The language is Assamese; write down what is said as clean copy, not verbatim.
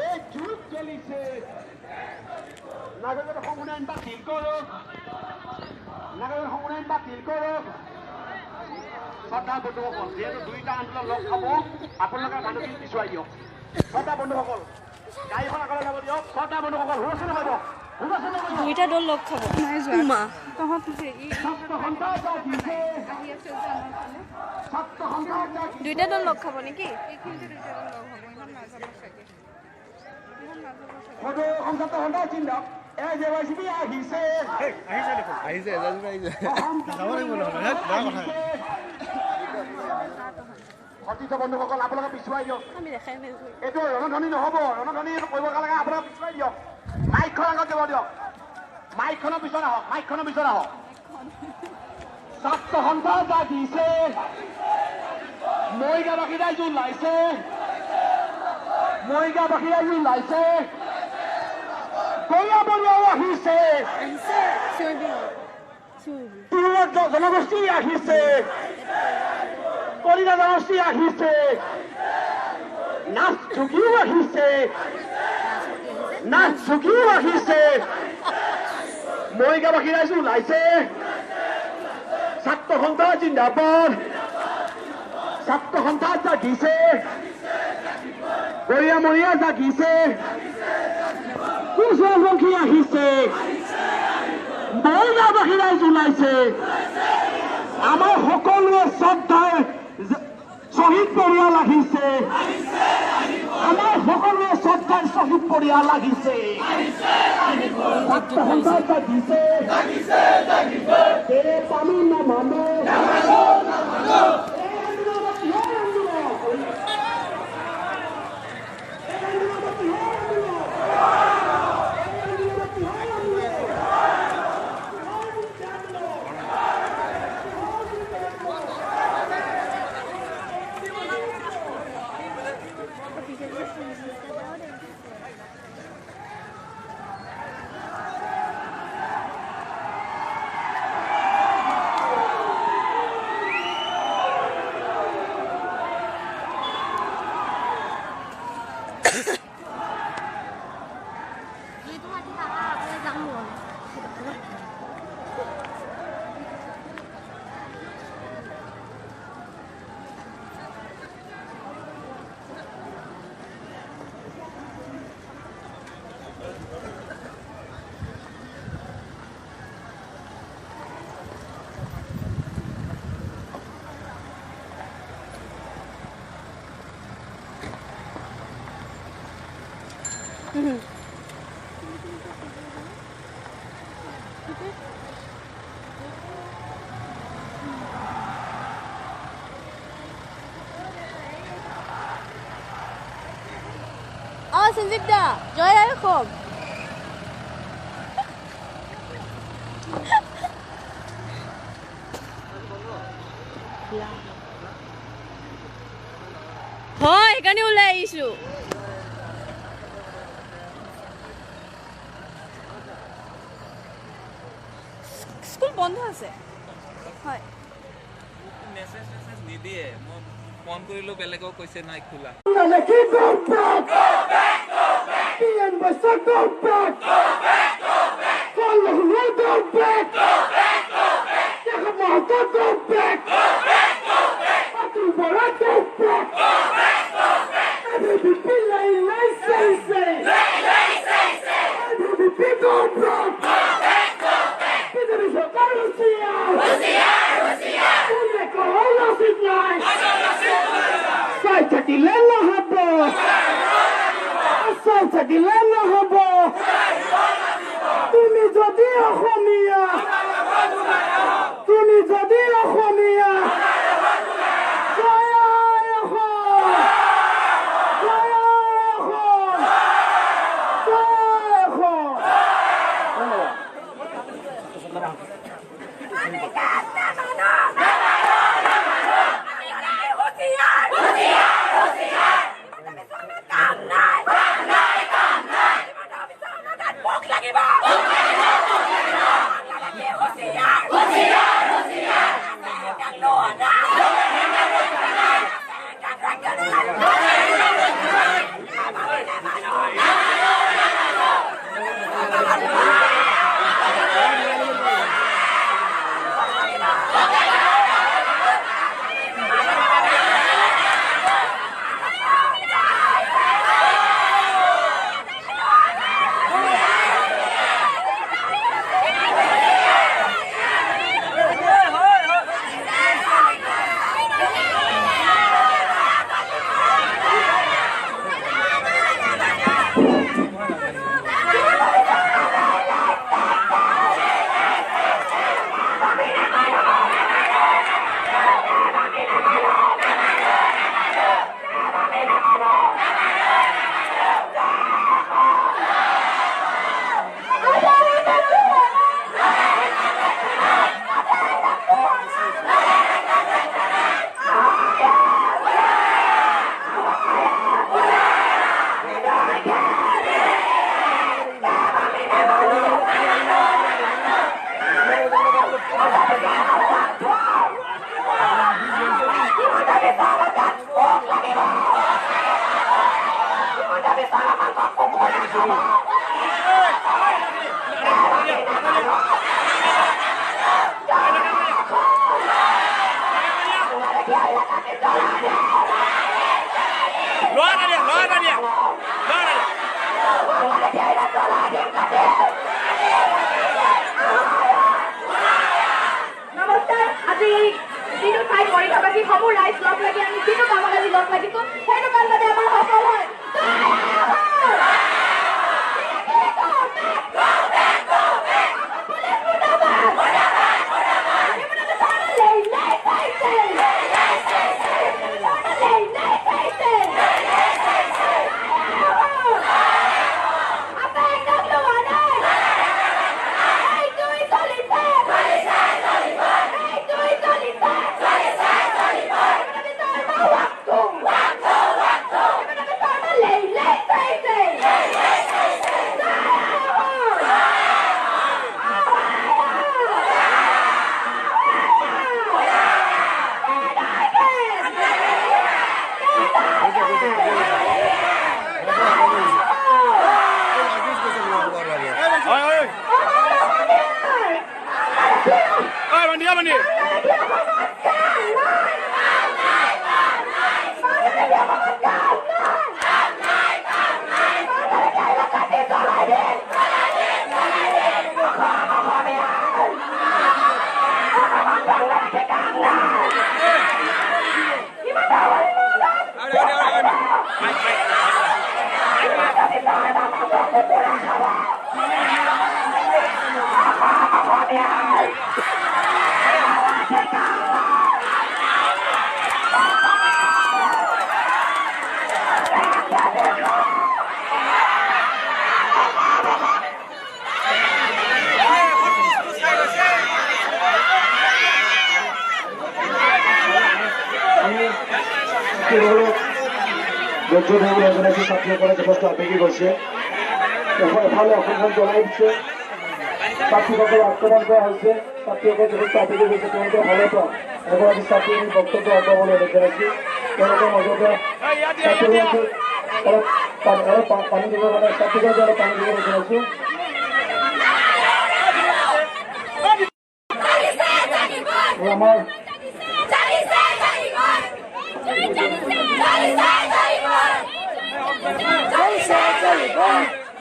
এই যুগ চলিছে নাগৰিকত্ব সংশোধন বাতিল কৰক নাগৰিকত্ব সংশোধন বাতিল কৰক শ্ৰদ্ধা বন্ধুসকল যিহেতু দুইটা আন্দোলন লগ খাব আপোনালোকে মানুহখিনি পিছুৱাই দিয়ক শ্ৰদ্ধা বন্ধুসকল গাড়ীখন আগলৈ যাব দিয়ক শ্ৰদ্ধা বন্ধুসকল হুলস্থুল হ'ব দুইটা দল লগ খাব নাই যোৱা দুইটা দল লগ খাব নেকি সতীৰ্থ বন্ধুসকল আপোনালোকে পিছুৱাই দিয়ক এইটো ৰণধ্বনি নহ'ব ৰণধ্বনি কৰিব লাগে আপোনালোকে পিছুৱাই দিয়ক মাইকখন আগত যাব দিয়ক মাইকখনৰ পিছত আহক মাইকখনৰ পিছত আহক ছাত্ৰ সন্থা জাগিছে মৰিগাঁওবাসী ৰাইজ ওলাইছে মৰিগাঁওবাসী ৰাইজ ওলাইছে বলিয়া বলিয়াও আহিছে জনগোষ্ঠী আহিছে কলিতা জনগোষ্ঠী আহিছে নাচ ঝুঁকিও আহিছে নাচ ঝুঁকিও আহিছে মৰিগাঁওবাসী ৰাইজ ওলাইছে ছাত্ৰ সন্থা জিন্দাবাদ ছাত্ৰ সন্থা জাগিছে বৰিয়া মৰিয়া জাগিছে কুচপন্থী আহিছে মৰিগাঁওবাসী ৰাইজ ওলাইছে আমাৰ সকলোৱে শ্ৰদ্ধাৰ শ্বহীদ পৰিয়াল আহিছে আমাৰ সকলোৱে শ্ৰদ্ধাৰ শ্বহীদ পৰিয়াল আহিছে ছাত্ৰ সন্থা জাগিছে পানী নামানো সঞ্জীৱ দা জয় আই অসম হয় সেইকাৰণে ওলাই আহিছো স্কুল বন্ধ আছে হয় মেছেজ নিদিয়ে মই ফোন কৰিলো বেলেগক কৈছে নাই খোলা তুমি যদি অসমীয়া তুমি যদি অসমীয়া নমস্কাৰ আজি যিটো ঠাইত পৰীক্ষাবাসী সমূহ ৰাইজ লগ লাগি আমি যিটো কামত আজি লগ লাগিছো সেইটো কাম যাতে আমাৰ সফল হয় এগৰাকী ছাত্ৰীসকলে যথেষ্ট আবেগী গৈছে এফালে অসমখন জ্বলাই দিছে ছাত্ৰীসকলক আক্ৰমণ কৰা হৈছে ছাত্ৰীসকল যথেষ্ট আবেগী গৈছে তেওঁলোকৰ ফালৰ পৰা এগৰাকী ছাত্ৰীৰ বক্তব্য আগবঢ়াবলৈ দেখুৱাইছে তেওঁলোকৰ মাজতে অলপ পানী দিবৰ কাৰণে ছাত্ৰীসকলক অলপ পানী দিব দেখুৱাইছো আমাৰ Chalice!